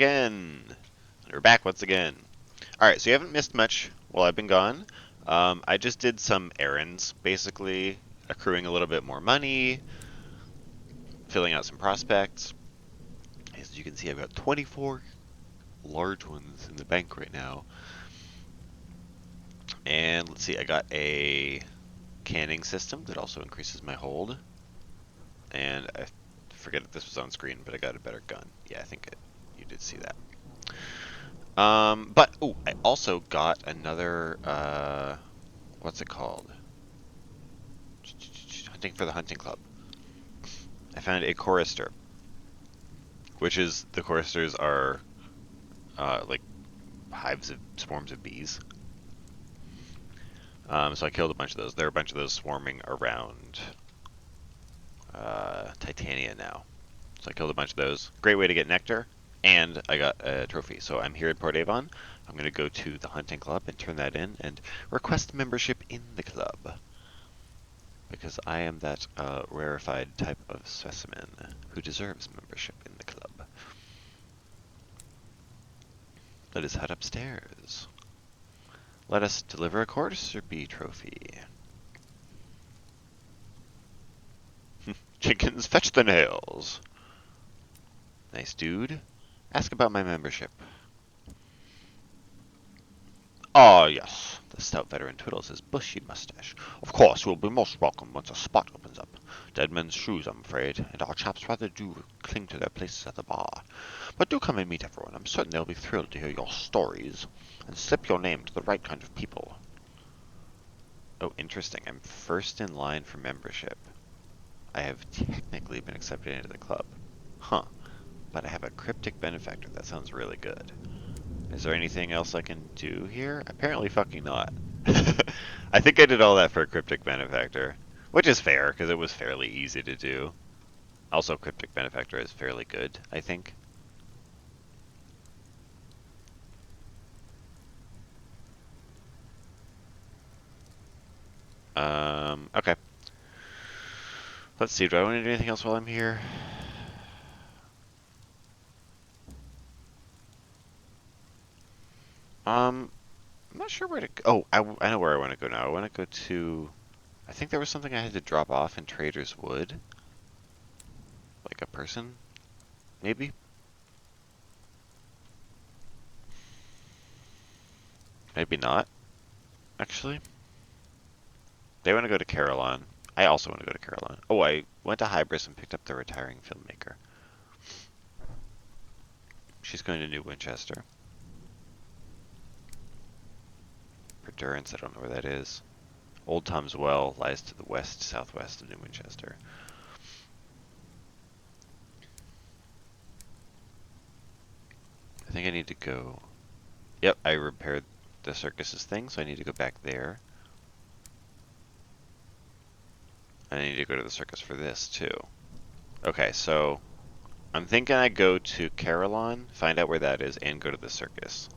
again. We're back once again. Alright, so you haven't missed much while I've been gone. I just did some errands, basically accruing a little bit more money, filling out some prospects. As you can see, I've got 24 large ones in the bank right now. And let's see, I got a canning system that also increases my hold. And I forget if this was on screen, but I got a better gun. Yeah, I think you did see that. But I also got another, what's it called? Hunting for the Hunting Club. I found a chorister, which is, the choristers are, like, hives of, swarms of bees. So I killed a bunch of those. There are a bunch of those swarming around, Titania now. So I killed a bunch of those. Great way to get nectar. And I got a trophy. So I'm here at Port Avon. I'm going to go to the hunting club and turn that in and request membership in the club. Because I am that rarefied type of specimen who deserves membership in the club. Let us head upstairs. Let us deliver a Courser Bee trophy. Chickens, fetch the nails. Nice dude. Ask about my membership. Ah, yes. The stout veteran twiddles his bushy mustache. Of course, you will be most welcome once a spot opens up. Dead men's shoes, I'm afraid, and our chaps rather do cling to their places at the bar. But do come and meet everyone. I'm certain they'll be thrilled to hear your stories, and slip your name to the right kind of people. Oh, interesting. I'm first in line for membership. I have technically been accepted into the club. Huh. But I have a cryptic benefactor. That sounds really good. Is there anything else I can do here? Apparently fucking not. I think I did all that for a cryptic benefactor. Which is fair, because it was fairly easy to do. Also, cryptic benefactor is fairly good, I think. Okay. Let's see, do I want to do anything else while I'm here? I'm not sure where to go. Oh, I know where I want to go now. I want to go to... I think there was something I had to drop off in Trader's Wood. Like a person? Maybe? Maybe not, actually. They want to go to Carillon. I also want to go to Carillon. Oh, I went to Hybris and picked up the retiring filmmaker. She's going to New Winchester. For Durance, I don't know where that is. Old Tom's Well lies to the west-southwest of New Winchester. I think I need to go... Yep, I repaired the circus's thing, so I need to go back there. And I need to go to the circus for this, too. Okay, so... I'm thinking I go to Carillon, find out where that is, and go to the circus.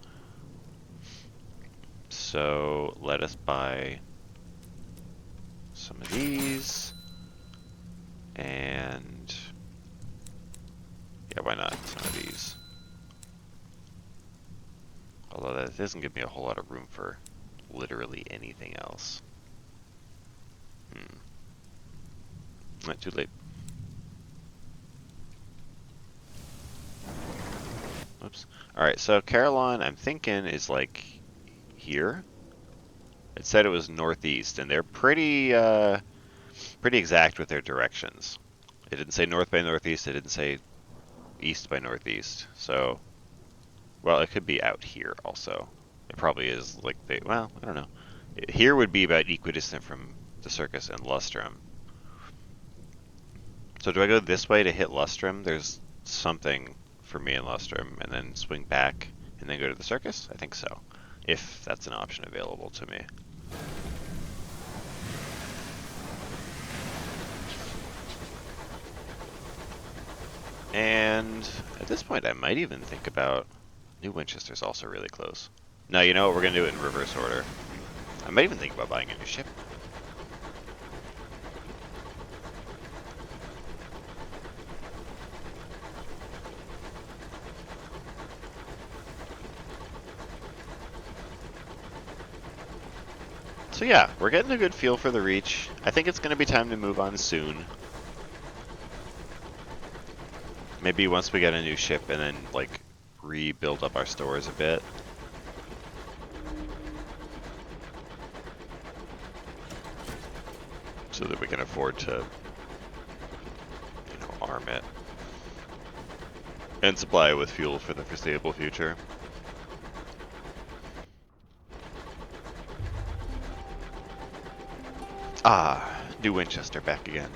So, let us buy some of these. And... yeah, why not? Some of these. Although that doesn't give me a whole lot of room for literally anything else. Not too late. Oops. Alright, so Carillon, I'm thinking, is like here. It said it was northeast, and they're pretty exact with their directions. It didn't say north by northeast, it didn't say east by northeast. So, well, it could be out here also. It probably is like well, I don't know. Here would be about equidistant from the circus and Lustrum. So do I go this way to hit Lustrum? There's something for me in Lustrum, and then swing back and then go to the circus? I think so. If that's an option available to me. And at this point, I might even think about... New Winchester's also really close. No, you know what? We're going to do it in reverse order. I might even think about buying a new ship. So yeah, we're getting a good feel for the Reach. I think it's going to be time to move on soon. Maybe once we get a new ship and then, like, rebuild up our stores a bit. So that we can afford to, you know, arm it. And supply it with fuel for the foreseeable future. Ah, New Winchester back again.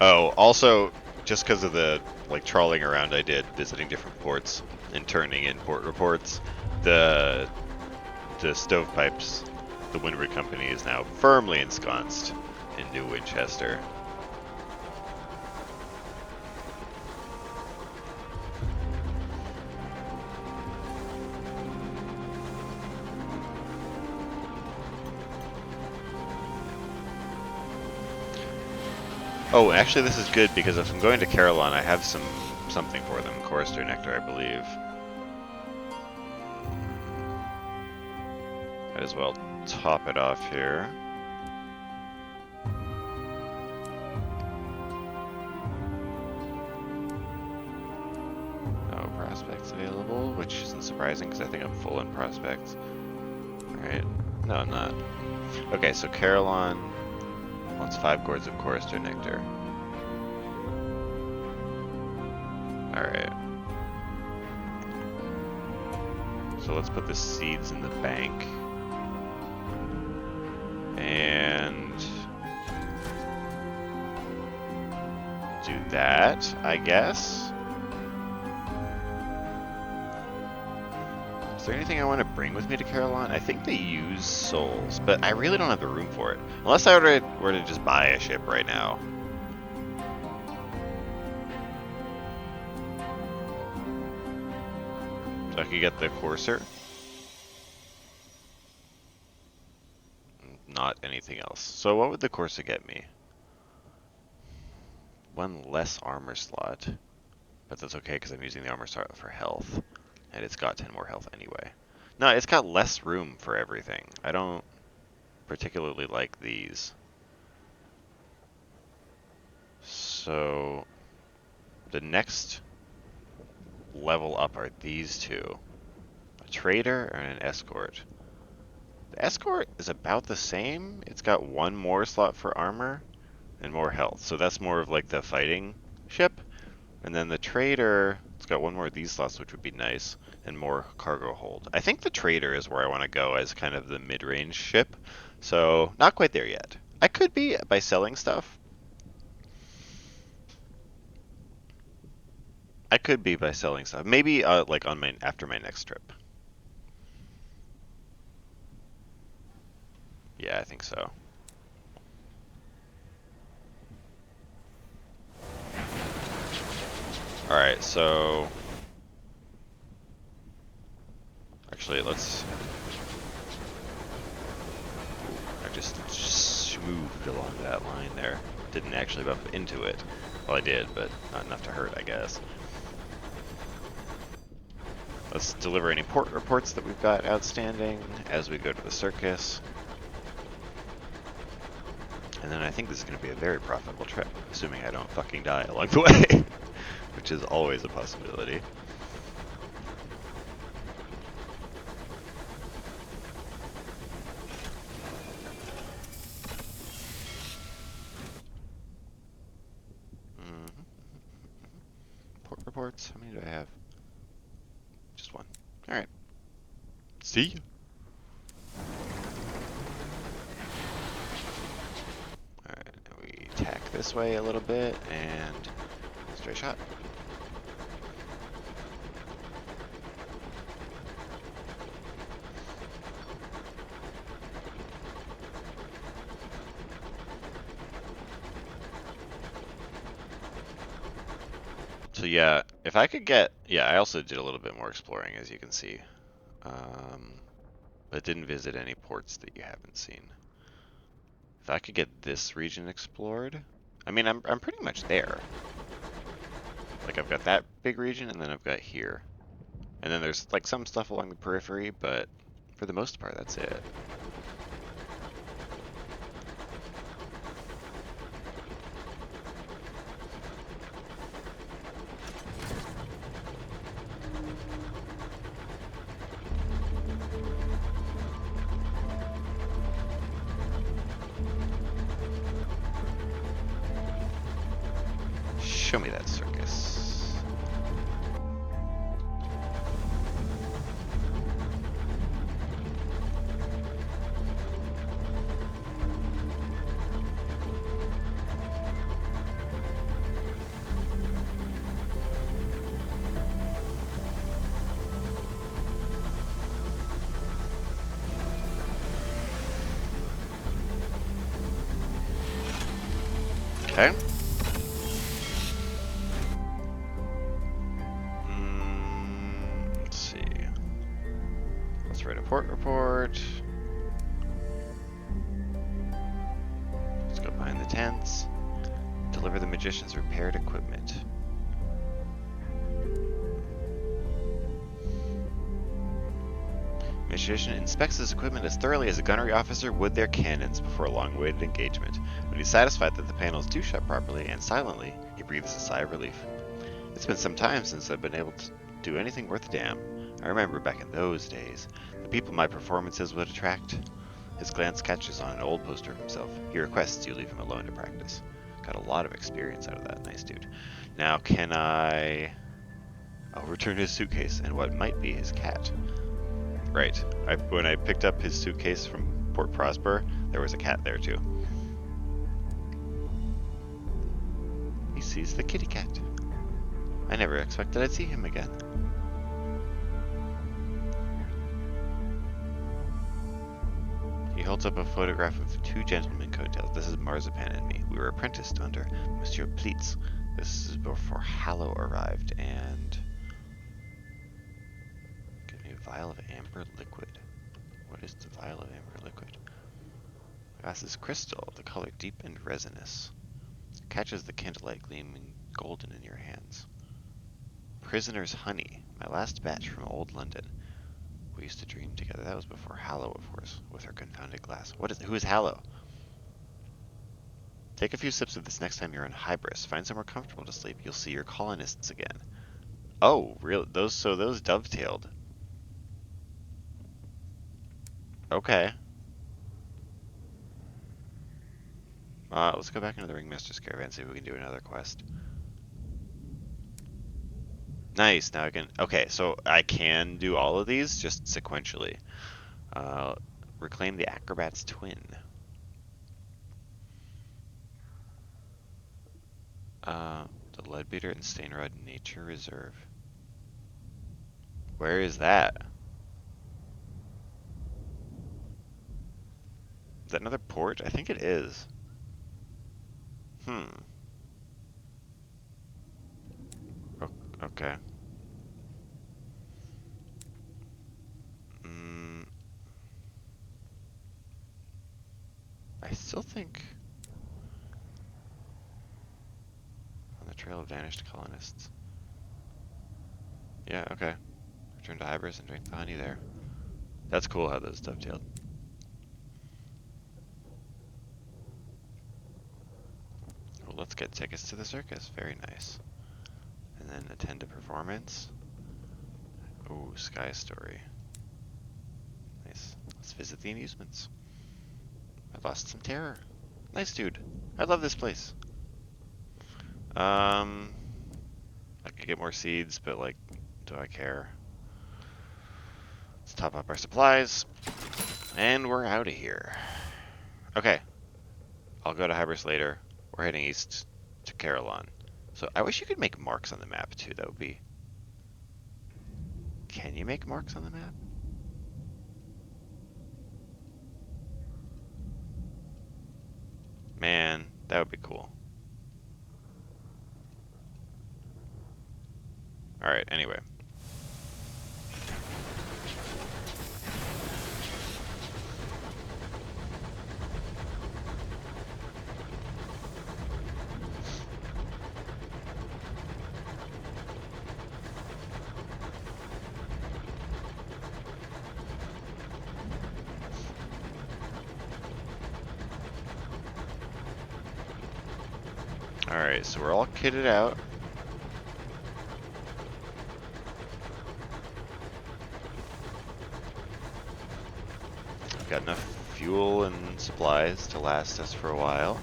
Oh, also, just because of the, like, trawling around I did, visiting different ports and turning in port reports, the stovepipes, the Windward Company is now firmly ensconced in New Winchester. Oh, actually this is good because if I'm going to Carillon, I have something for them, Chorister Nectar, I believe. Might as well top it off here. No prospects available, which isn't surprising because I think I'm full in prospects. Alright. No, I'm not. Okay, so Carillon wants 5 gourds of Chorister Nectar. Alright. So let's put the seeds in the bank. And do that, I guess. Is there anything I want to bring with me to Carillon? I think they use souls, but I really don't have the room for it. Unless I were to just buy a ship right now. So I could get the Courser. Not anything else. So what would the Courser get me? 1 less armor slot. But that's okay because I'm using the armor slot for health. And it's got 10 more health anyway. No, it's got less room for everything. I don't particularly like these. So the next level up are these two. A trader and an escort. The escort is about the same. It's got 1 more slot for armor and more health. So that's more of like the fighting ship. And then the trader, it's got 1 more of these slots, which would be nice, and more cargo hold. I think the trader is where I want to go as kind of the mid-range ship. So not quite there yet. I could be by selling stuff. Maybe like on after my next trip. Yeah, I think so. Alright, so actually let's I just moved along that line there. Didn't actually bump into it. Well, I did, but not enough to hurt, I guess. Let's deliver any port reports that we've got outstanding as we go to the circus. And then I think this is going to be a very profitable trip, assuming I don't fucking die along the way, which is always a possibility. Port reports, how many do I have? Just 1. Alright. See ya. Alright, we tack this way a little bit, and straight shot. So yeah, if I could get, yeah, I also did a little bit more exploring, as you can see, but didn't visit any ports that you haven't seen. If I could get this region explored, I mean, I'm pretty much there. Like I've got that big region, and then I've got here, and then there's like some stuff along the periphery, but for the most part, that's it. show me that circus. Okay. Let's see. Let's write a port report. Let's go behind the tents. Deliver the magician's repaired equipment. Magician inspects his equipment as thoroughly as a gunnery officer would their cannons before a long-awaited engagement. When he's satisfied that the panels do shut properly and silently, he breathes a sigh of relief. It's been some time since I've been able to do anything worth a damn. I remember back in those days, the people my performances would attract. His glance catches on an old poster of himself. He requests you leave him alone to practice. Got a lot of experience out of that, nice dude. Now can I'll return his suitcase and what might be his cat. Right. When I picked up his suitcase from Port Prosper, there was a cat there too. He sees the kitty cat. I never expected I'd see him again. He holds up a photograph of two gentlemen coattails. This is Marzipan and me. We were apprenticed under Monsieur Pleats. This is before Hallow arrived, and get me a vial of amber liquid. What is the vial of amber liquid? Glass is crystal, the color deep and resinous. It catches the candlelight gleaming golden in your hands. Prisoner's honey, my last batch from old London. We used to dream together. That was before Hallow, of course, with her confounded glass. Who is Hallow? Take a few sips of this next time you're on Hybris. Find somewhere comfortable to sleep. You'll see your colonists again. Oh, really? Those dovetailed. Okay. Let's go back into the Ringmaster's Caravan, see if we can do another quest. Nice, now I can... Okay, so I can do all of these, just sequentially. Reclaim the Acrobat's Twin. The Leadbeater and Stainrod Nature Reserve. Where is that? Is that another port? I think it is. Okay. I still think... On the trail of vanished colonists. Yeah, okay. Return to Hybris and drink the honey there. That's cool how those dovetailed. Well, let's get tickets to the circus. Very nice. And then attend a performance. Ooh, Sky Story. Nice. Let's visit the amusements. I lost some terror. Nice dude. I love this place. I could get more seeds, but like, do I care? Let's top up our supplies. And we're out of here. Okay. I'll go to Hybris later. We're heading east to Carillon. So I wish you could make marks on the map too. That would be... Can you make marks on the map? Man, that would be cool. Alright, anyway. Alright, so we're all kitted out. We've got enough fuel and supplies to last us for a while.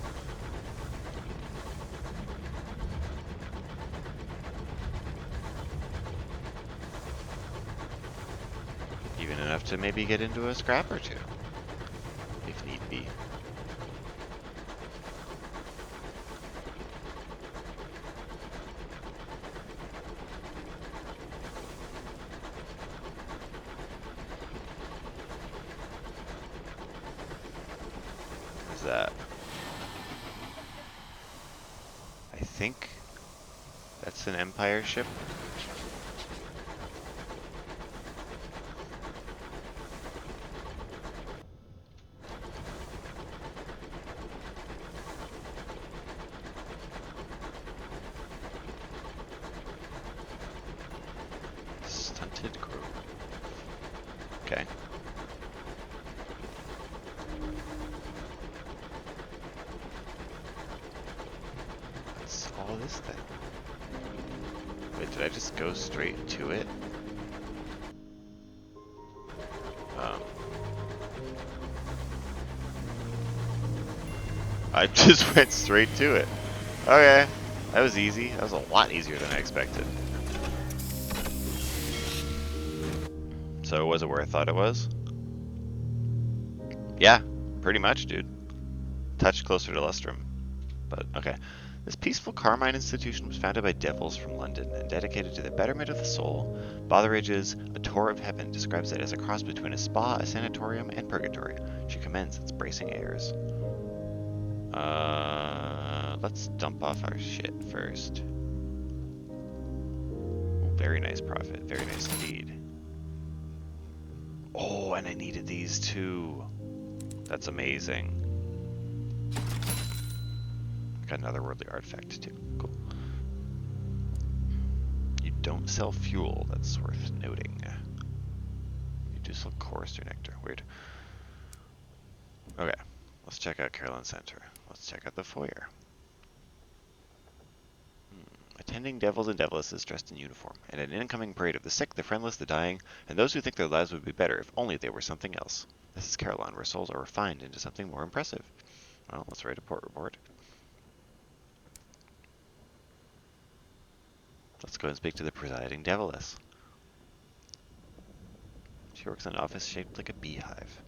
to maybe get into a scrap or two, if need be. What is that? I think that's an Empire ship. Stunted growth. Okay. What's all this thing? Wait, did I just go straight to it? I just went straight to it. Okay. That was easy. That was a lot easier than I expected. So was it where I thought it was? Yeah, pretty much, dude. Touch closer to Lustrum. But, okay. This peaceful Carmine institution was founded by devils from London and dedicated to the betterment of the soul. Botheridge's A Tour of Heaven describes it as a cross between a spa, a sanatorium, and purgatory. She commends its bracing airs. Let's dump off our shit first. Ooh, very nice profit, very nice feed. Oh, and I needed these too. That's amazing. Got another worldly artifact too. Cool. You don't sell fuel, that's worth noting. You do sell chorister nectar. Weird. Okay, let's check out Caroline Center. Let's check out the foyer. Attending devils and devilisses dressed in uniform, and an incoming parade of the sick, the friendless, the dying, and those who think their lives would be better if only they were something else. This is Caroline, where souls are refined into something more impressive. Well, let's write a port report. Let's go and speak to the presiding deviless. She works in an office shaped like a beehive.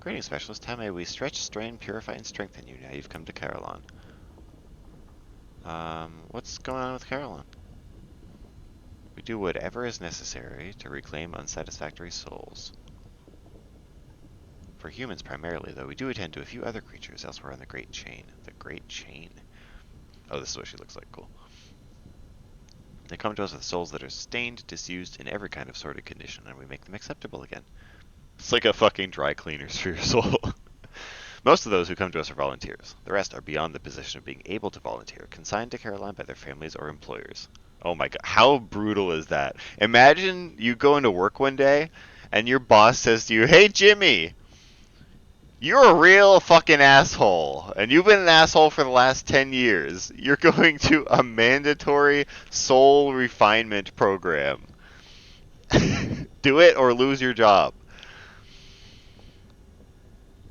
Greetings, specialist. How may we stretch, strain, purify, and strengthen you now you've come to Caroline? What's going on with Caroline? We do whatever is necessary to reclaim unsatisfactory souls. For humans primarily, though, we do attend to a few other creatures elsewhere on the Great Chain. The Great Chain. Oh, this is what she looks like. Cool. They come to us with souls that are stained, disused, in every kind of sordid condition, and we make them acceptable again. It's like a fucking dry cleaners for your soul. Most of those who come to us are volunteers. The rest are beyond the position of being able to volunteer, consigned to Caroline by their families or employers. Oh my god, how brutal is that? Imagine you go into work one day, and your boss says to you, "Hey Jimmy, you're a real fucking asshole, and you've been an asshole for the last 10 years. You're going to a mandatory soul refinement program. Do it or lose your job."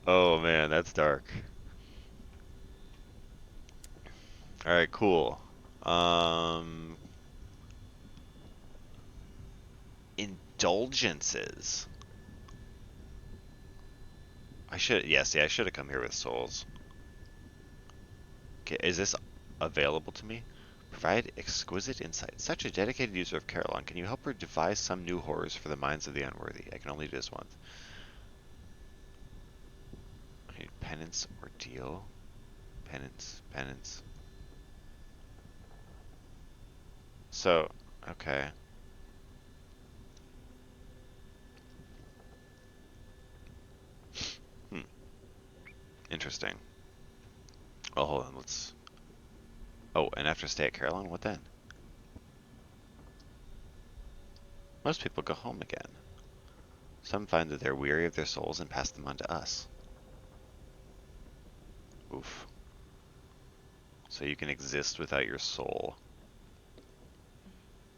Oh man, that's dark. Alright, cool. Indulgences. I should have come here with souls. Okay, is this available to me? Provide exquisite insight. Such a dedicated user of Caroline, can you help her devise some new horrors for the minds of the unworthy? I can only do this once. I need penance, ordeal. Penance. So, okay. Interesting. Well, hold on, let's... Oh, and after stay at Caroline, what then? Most people go home again. Some find that they're weary of their souls and pass them on to us. Oof. So you can exist without your soul.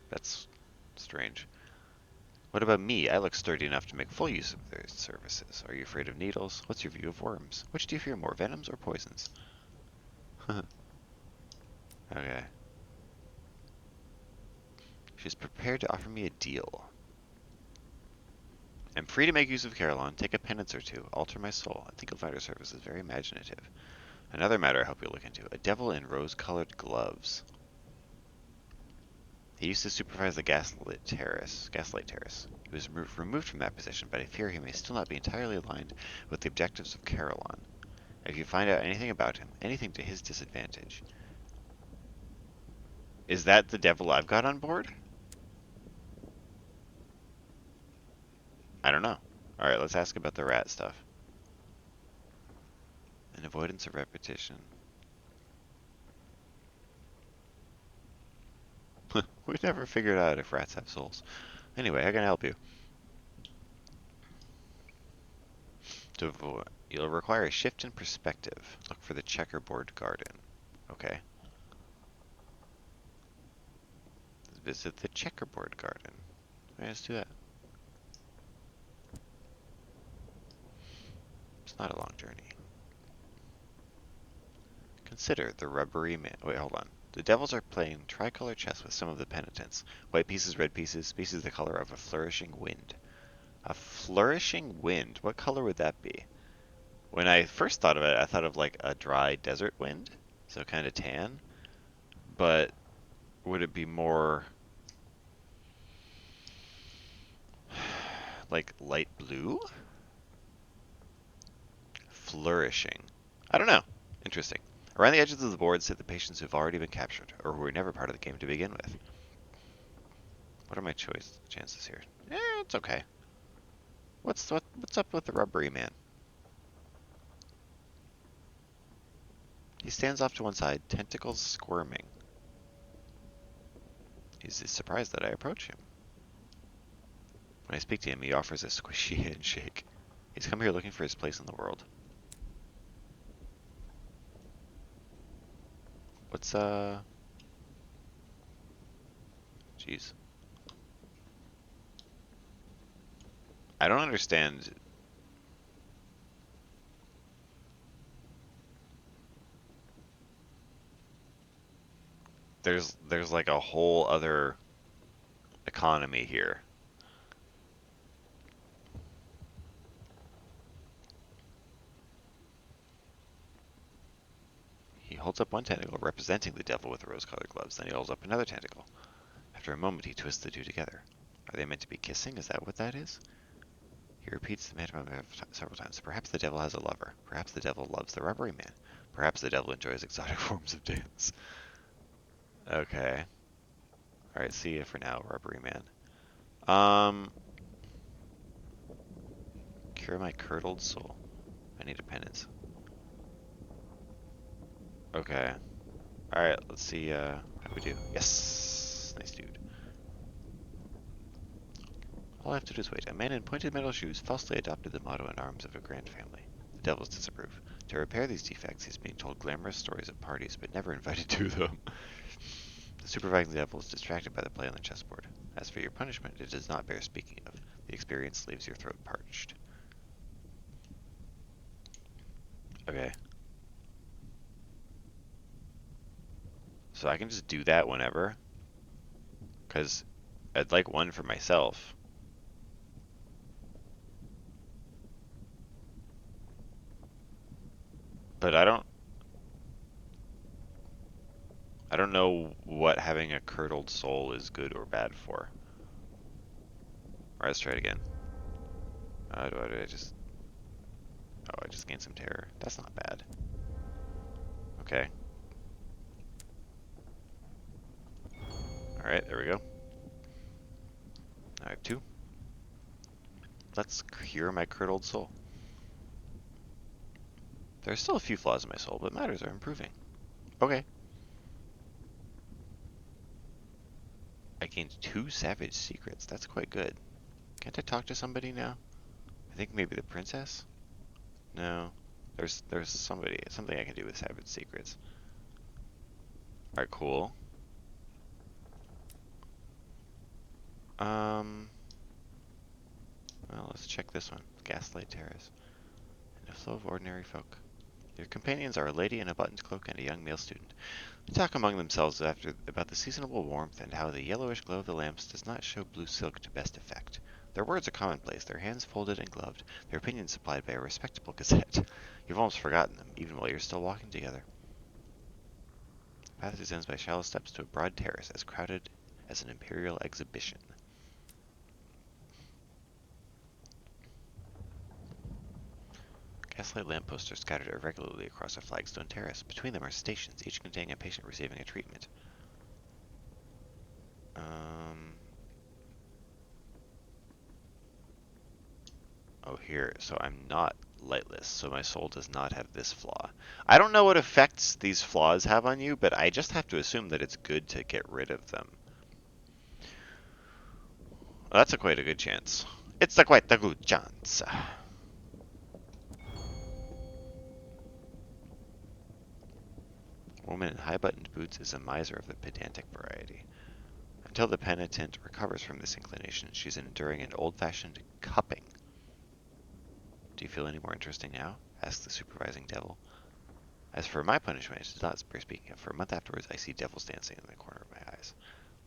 That's strange. What about me? I look sturdy enough to make full use of their services. Are you afraid of needles? What's your view of worms? Which do you fear more, venoms or poisons? Okay. She's prepared to offer me a deal. I'm free to make use of Caroline. Take a penance or two. Alter my soul. I think you'll find her services very imaginative. Another matter I hope you'll look into. A devil in rose-colored gloves. He used to supervise the Gaslight Terrace. He was removed from that position, but I fear he may still not be entirely aligned with the objectives of Caroline. If you find out anything about him, anything to his disadvantage. Is that the devil I've got on board? I don't know. Alright, let's ask about the rat stuff. An avoidance of repetition. We've never figured out if rats have souls. Anyway, how can I help you? To avoid, you'll require a shift in perspective. Look for the checkerboard garden. Okay. Visit the checkerboard garden. Alright, let's do that. It's not a long journey. Consider the rubbery man. Wait, hold on. The devils are playing tricolor chess with some of the penitents. White pieces, red pieces, pieces the color of a flourishing wind. A flourishing wind? What color would that be? When I first thought of it, I thought of like a dry desert wind, so kind of tan. But would it be more like light blue? Flourishing. I don't know. Interesting. Around the edges of the board sit the patients who've already been captured, or who were never part of the game to begin with. What are my chances here? It's okay. What's up with the rubbery man? He stands off to one side, tentacles squirming. He's surprised that I approach him. When I speak to him, he offers a squishy handshake. He's come here looking for his place in the world. What's, Jeez. I don't understand. There's like a whole other economy here. He holds up one tentacle, representing the devil with the rose-colored gloves. Then he holds up another tentacle. After a moment, he twists the two together. Are they meant to be kissing? Is that what that is? He repeats the mantra several times. Perhaps the devil has a lover. Perhaps the devil loves the rubbery man. Perhaps the devil enjoys exotic forms of dance. Okay. Alright, see you for now, rubbery man. Cure my curdled soul. I need a penance. Okay. Alright, let's see how we do. Yes! Nice dude. All I have to do is wait. A man in pointed metal shoes falsely adopted the motto and arms of a grand family. The devils disapprove. To repair these defects, he's being told glamorous stories at parties, but never invited to them. The supervising devil is distracted by the play on the chessboard. As for your punishment, it does not bear speaking of. The experience leaves your throat parched. Okay. So I can just do that whenever? Because I'd like one for myself. But I don't know what having a curdled soul is good or bad for. Alright, let's try it again. Do I just... Oh, I just gained some terror. That's not bad. Okay. Alright, there we go. I have two. Let's cure my curdled soul. There are still a few flaws in my soul, but matters are improving. Okay. I gained 2 savage secrets. That's quite good. Can't I talk to somebody now? I think maybe the princess? No. There's something I can do with savage secrets. Alright, cool. Well, let's check this one. Gaslight Terrace. And a flow of ordinary folk. Your companions are a lady in a buttoned cloak and a young male student. They talk among themselves about the seasonable warmth and how the yellowish glow of the lamps does not show blue silk to best effect. Their words are commonplace, their hands folded and gloved, their opinions supplied by a respectable gazette. You've almost forgotten them, even while you're still walking together. The path descends by shallow steps to a broad terrace as crowded as an imperial exhibition. Gaslight lampposts are scattered irregularly across a flagstone terrace. Between them are stations, each containing a patient receiving a treatment. Oh, here. So I'm not lightless, so my soul does not have this flaw. I don't know what effects these flaws have on you, but I just have to assume that it's good to get rid of them. Well, that's quite a good chance. It's quite a good chance. A woman in high-buttoned boots is a miser of the pedantic variety. Until the penitent recovers from this inclination, she's enduring an old-fashioned cupping. Do you feel any more interesting now? Asked the supervising devil. As for my punishment, it is not worth speaking of. For a month afterwards, I see devils dancing in the corner of my eyes.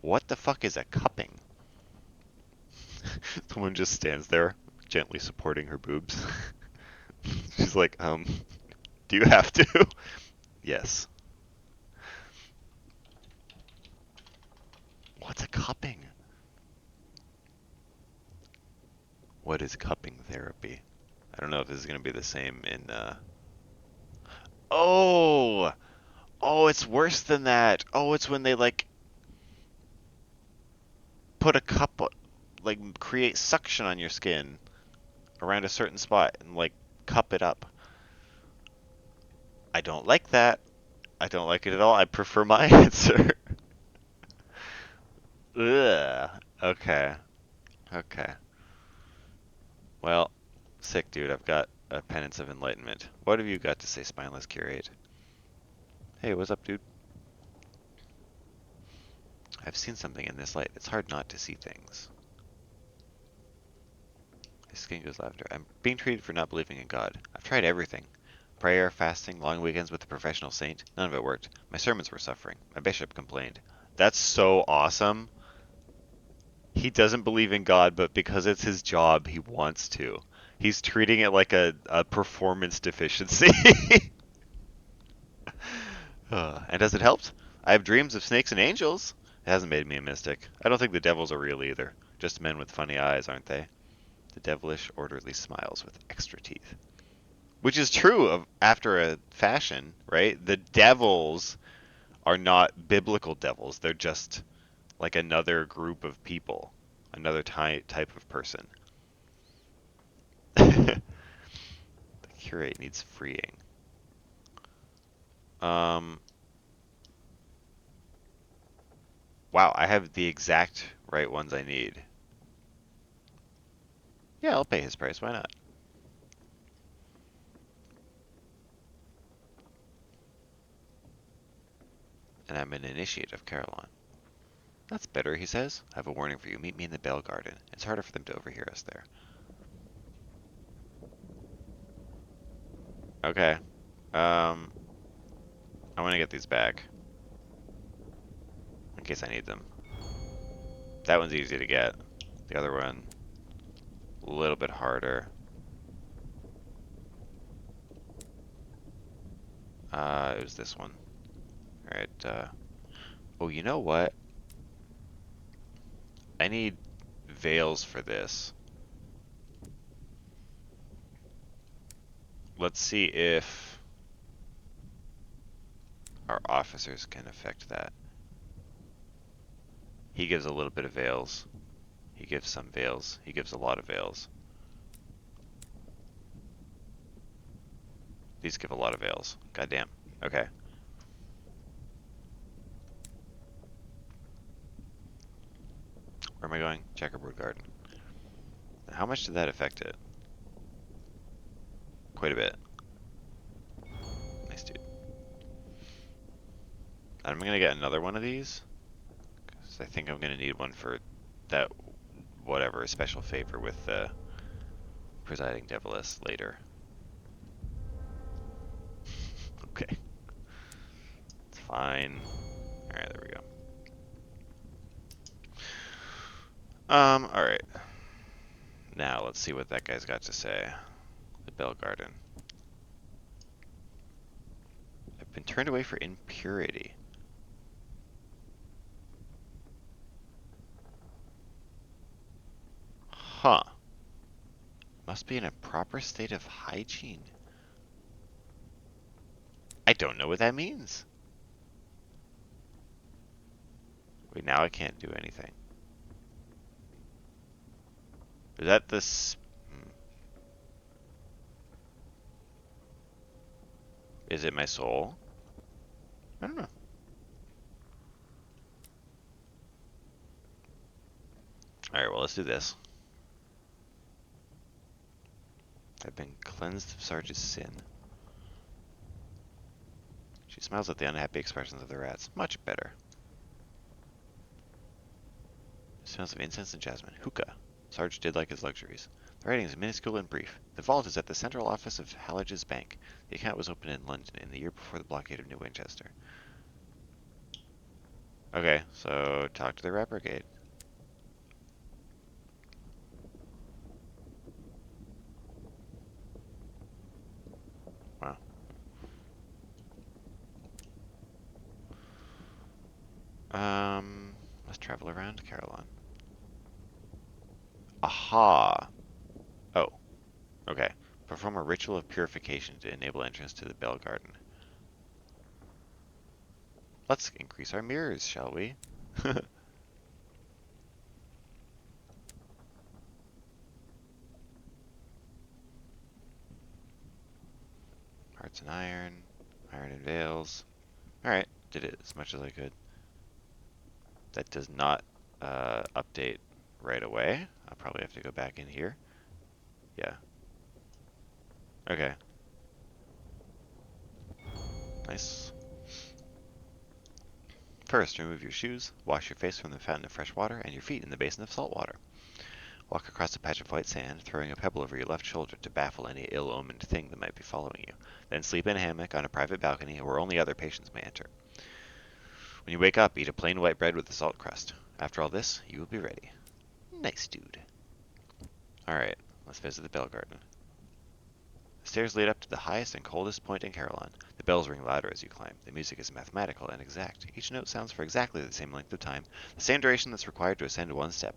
What the fuck is a cupping? The woman just stands there, gently supporting her boobs. She's like, do you have to? Yes. What's a cupping? What is cupping therapy? I don't know if this is going to be the same in, Oh! Oh, it's worse than that. Oh, it's when they, like, put a cup, like, create suction on your skin around a certain spot and, like, cup it up. I don't like that. I don't like it at all. I prefer my answer. Ugh. Okay. Okay. Well, sick dude, I've got a penance of enlightenment. What have you got to say, spineless curate? Hey, what's up, dude? I've seen something in this light. It's hard not to see things. His skin goes lavender. I'm being treated for not believing in God. I've tried everything. Prayer, fasting, long weekends with a professional saint. None of it worked. My sermons were suffering. My bishop complained. That's so awesome. He doesn't believe in God, but because it's his job, he wants to. He's treating it like a performance deficiency. And has it helped? I have dreams of snakes and angels. It hasn't made me a mystic. I don't think the devils are real either. Just men with funny eyes, aren't they? The devilish, orderly smiles with extra teeth. Which is true of after a fashion, right? The devils are not biblical devils. They're just like another group of people, another type of person. The curate needs freeing. Um, wow, I have the exact right ones I need. Yeah, I'll pay his price. Why not? And I'm an initiate of Carillon. That's better, he says. I have a warning for you. Meet me in the Bell Garden. It's harder for them to overhear us there. Okay. Um, I want to get these back in case I need them. That one's easy to get. The other one, a little bit harder. It was this one. Alright, oh, you know what? I need veils for this. Let's see if our officers can affect that. He gives a little bit of veils. He gives some veils. He gives a lot of veils. These give a lot of veils. Goddamn. Okay. Where am I going? Checkerboard Garden. How much did that affect it? Quite a bit. Nice, dude. I'm gonna get another one of these, because I think I'm gonna need one for that, whatever, special favor with the presiding deviless later. Okay. It's fine. Alright, there we go. Alright. Now, let's see what that guy's got to say. The Bell Garden. I've been turned away for impurity. Huh. Must be in a proper state of hygiene. I don't know what that means. Wait, now I can't do anything. Is that this? Is it my soul? I don't know. Alright, well, let's do this. I've been cleansed of Sarge's sin. She smiles at the unhappy expressions of the rats. Much better. It smells of incense and jasmine. Hookah. Sarge did like his luxuries. The writing is minuscule and brief. The vault is at the central office of Hallige's Bank. The account was opened in London in the year before the blockade of New Winchester. Okay, so talk to the Rat Brigade. Wow. Let's travel around Caroline. Aha! Oh, okay. Perform a ritual of purification to enable entrance to the Bell Garden. Let's increase our mirrors, shall we? Hearts and iron and veils. Alright, did it as much as I could. That does not update right away. I'll probably have to go back in here. Yeah. Okay. Nice. First, remove your shoes, wash your face from the fountain of fresh water, and your feet in the basin of salt water. Walk across a patch of white sand, throwing a pebble over your left shoulder to baffle any ill-omened thing that might be following you. Then sleep in a hammock on a private balcony where only other patients may enter. When you wake up, eat a plain white bread with a salt crust. After all this, you will be ready. Nice dude. Alright, let's visit the Bell Garden. The stairs lead up to the highest and coldest point in Caroline. The bells ring louder as you climb. The music is mathematical and exact. Each note sounds for exactly the same length of time, the same duration that's required to ascend one step.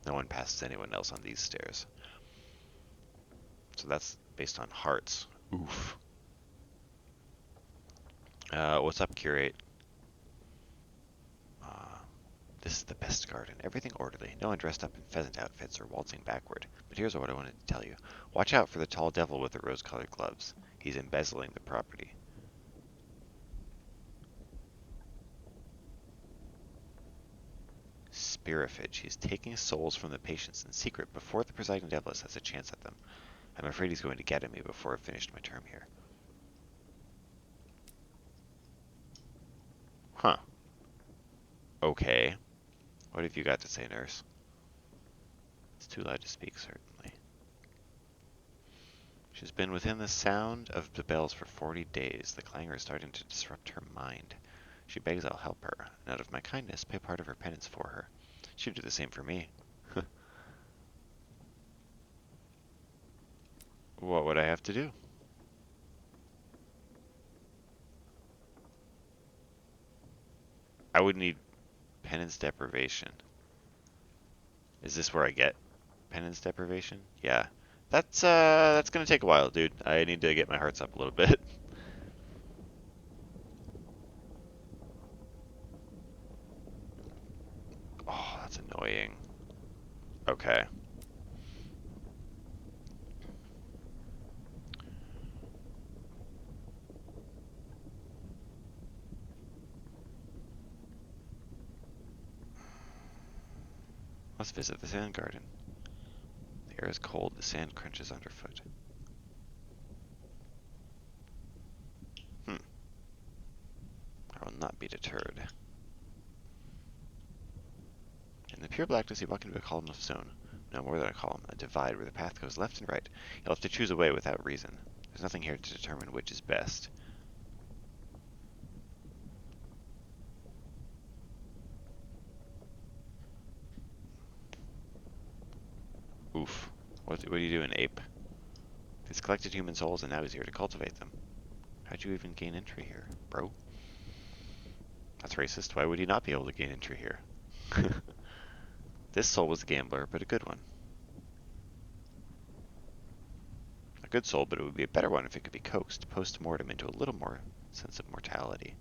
No one passes anyone else on these stairs. So that's based on hearts. Oof. What's up, curate? This is the best garden. Everything orderly. No one dressed up in pheasant outfits or waltzing backward. But here's what I wanted to tell you. Watch out for the tall devil with the rose-colored gloves. He's embezzling the property. Spirifage. He's taking souls from the patients in secret before the presiding deviless has a chance at them. I'm afraid he's going to get at me before I've finished my term here. Huh. Okay. What have you got to say, nurse? It's too loud to speak, certainly. She's been within the sound of the bells for 40 days. The clangor is starting to disrupt her mind. She begs I'll help her, and out of my kindness, pay part of her penance for her. She'd do the same for me. What would I have to do? I would need penance deprivation. Is this where I get penance deprivation? Yeah. That's gonna take a while, dude. I need to get my hearts up a little bit. Oh, that's annoying. Okay. Let's visit the sand garden. The air is cold, the sand crunches underfoot. I will not be deterred. In the pure blackness, you walk into a column of stone. No more than a column, a divide where the path goes left and right. You'll have to choose a way without reason. There's nothing here to determine which is best. Oof. What are you doing, ape? He's collected human souls and now he's here to cultivate them. How'd you even gain entry here, bro? That's racist. Why would he not be able to gain entry here? This soul was a gambler, but a good one. A good soul, but it would be a better one if it could be coaxed post-mortem into a little more sense of mortality.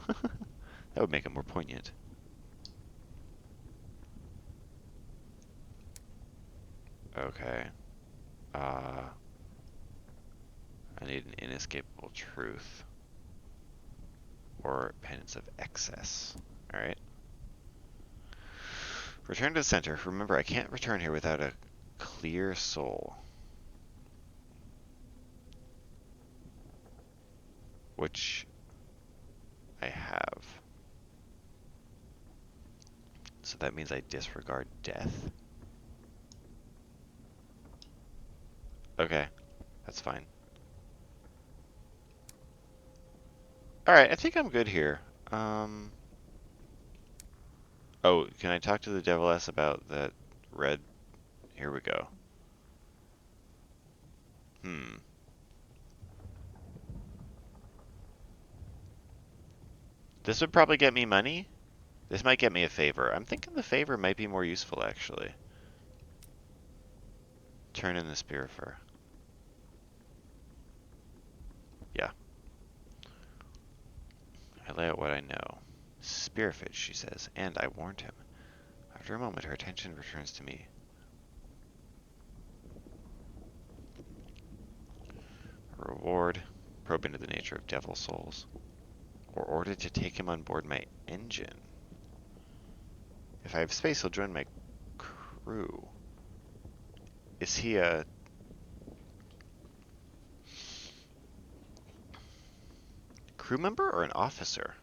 That would make it more poignant. Okay. I need an inescapable truth. Or penance of excess. Alright. Return to the center. Remember, I can't return here without a clear soul. Which I have. So that means I disregard death? Okay, that's fine. Alright, I think I'm good here. Oh, can I talk to the Deviless about that red? Here we go. This would probably get me money. This might get me a favor. I'm thinking the favor might be more useful, actually. Turn in the Spirifer. Yeah. I lay out what I know. Spearfish, she says, and I warned him. After a moment, her attention returns to me. A reward. Probe into the nature of devil souls. Or order to take him on board my engine. If I have space, he'll join my crew. Is he a... crew member or an officer?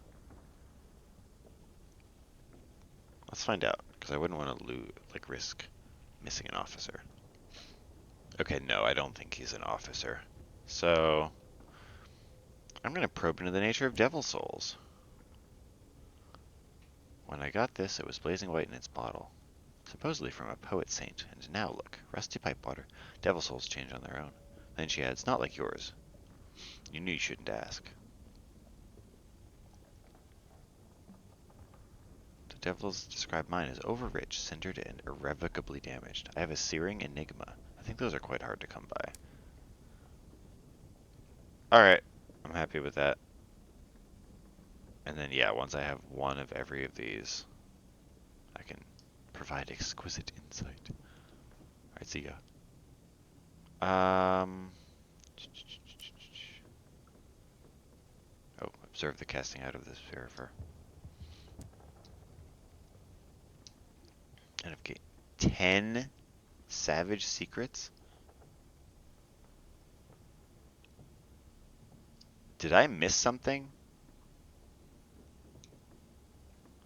Let's find out, because I wouldn't want to risk missing an officer. Okay, no, I don't think he's an officer. So, I'm going to probe into the nature of devil souls. When I got this, it was blazing white in its bottle. Supposedly from a poet saint. And now look, rusty pipe water. Devil souls change on their own. Then she adds, not like yours. You knew you shouldn't ask. The devils describe mine as overrich, cindered, and irrevocably damaged. I have a searing enigma. I think those are quite hard to come by. Alright, I'm happy with that. And then, yeah, once I have one of every of these, I can provide exquisite insight. Alright, see ya. Oh, observe the casting out of this Spirifer. And I've gained 10 savage secrets? Did I miss something?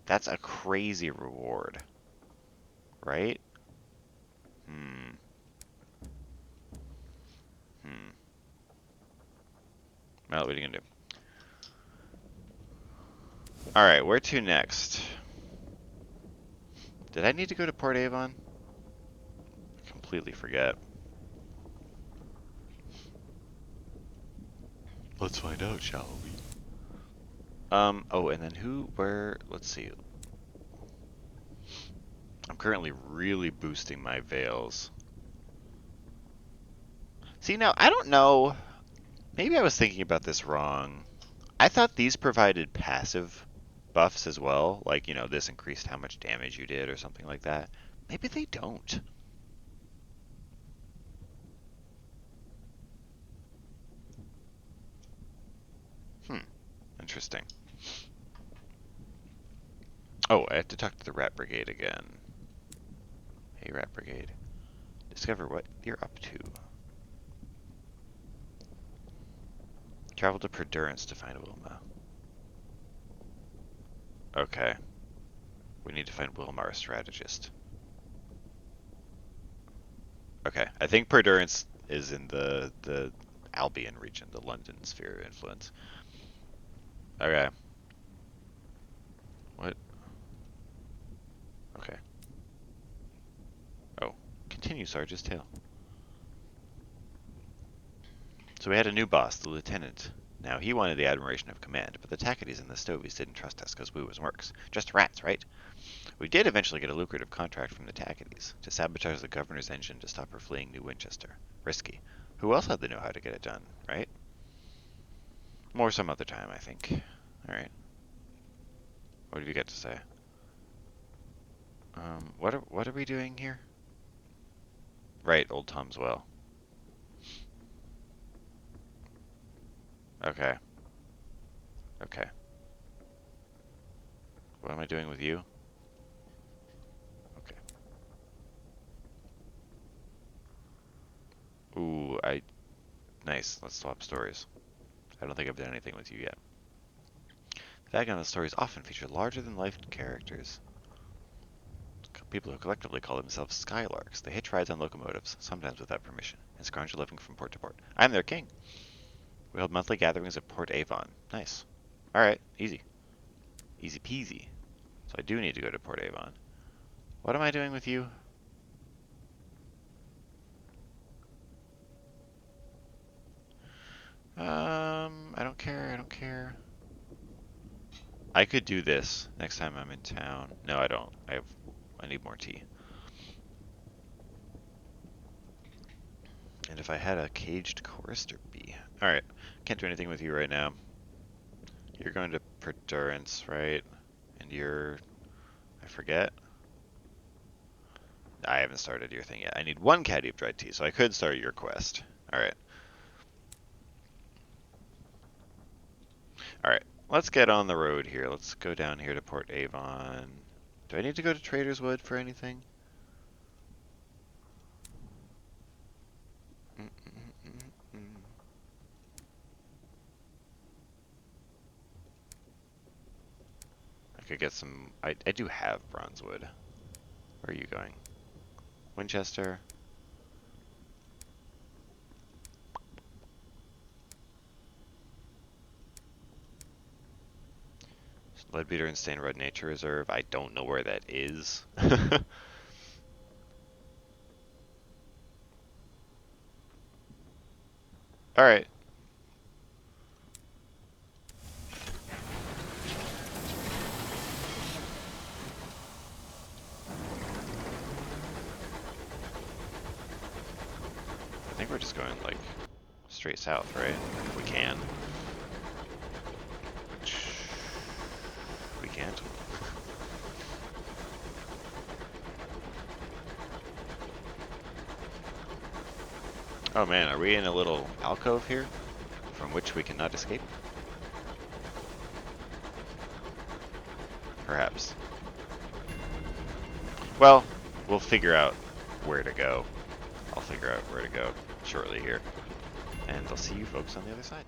That's a crazy reward. Right? Well, what are you gonna do? Alright, where to next? Did I need to go to Port Avon? I completely forget. Let's find out, shall we? Oh, and then let's see. I'm currently really boosting my veils. See, now, I don't know. Maybe I was thinking about this wrong. I thought these provided passive buffs as well. Like, you know, this increased how much damage you did or something like that. Maybe they don't. Interesting. Oh, I have to talk to the Rat Brigade again. Hey, Rat Brigade. Discover what you're up to. Travel to Perdurance to find Wilma. Okay. We need to find Wilma, our strategist. Okay, I think Perdurance is in the Albion region, the London sphere of influence. Okay. What? Okay. Oh, continue Sarge's tale. So we had a new boss, the lieutenant. Now, he wanted the admiration of command, but the Tackities and the Stovies didn't trust us because we was mercs. Just rats, right? We did eventually get a lucrative contract from the Tackities to sabotage the governor's engine to stop her fleeing New Winchester. Risky. Who else had the know-how to get it done, right? More some other time, I think. Alright. What have you got to say? What are we doing here? Right, Old Tom's Well. Okay. Okay. What am I doing with you? Okay. Ooh, nice. Let's swap stories. I don't think I've done anything with you yet. The Vagabond stories often feature larger-than-life characters. People who collectively call themselves Skylarks. They hitch rides on locomotives, sometimes without permission, and scrounge a living from port to port. I'm their king. We hold monthly gatherings at Port Avon. Nice. Alright, easy. Easy peasy. So I do need to go to Port Avon. What am I doing with you? I don't care, I don't care. I could do this next time I'm in town. No, I don't. I need more tea. And if I had a caged chorister bee. Alright, can't do anything with you right now. You're going to Perdurance, right? And you're... I forget. I haven't started your thing yet. I need one caddy of dried tea, so I could start your quest. Alright. Alright, let's get on the road here. Let's go down here to Port Avon. Do I need to go to Trader's Wood for anything? I could get some... I do have Bronzewood. Where are you going? Winchester. Leadbeater and Stain Red Nature Reserve. I don't know where that is. Alright. I think we're just going, like, straight south, right? If we can. Which... we can't. Oh man, are we in a little alcove here? From which we cannot escape? Perhaps. Well, we'll figure out where to go. I'll figure out where to go shortly here. And I'll see you folks on the other side.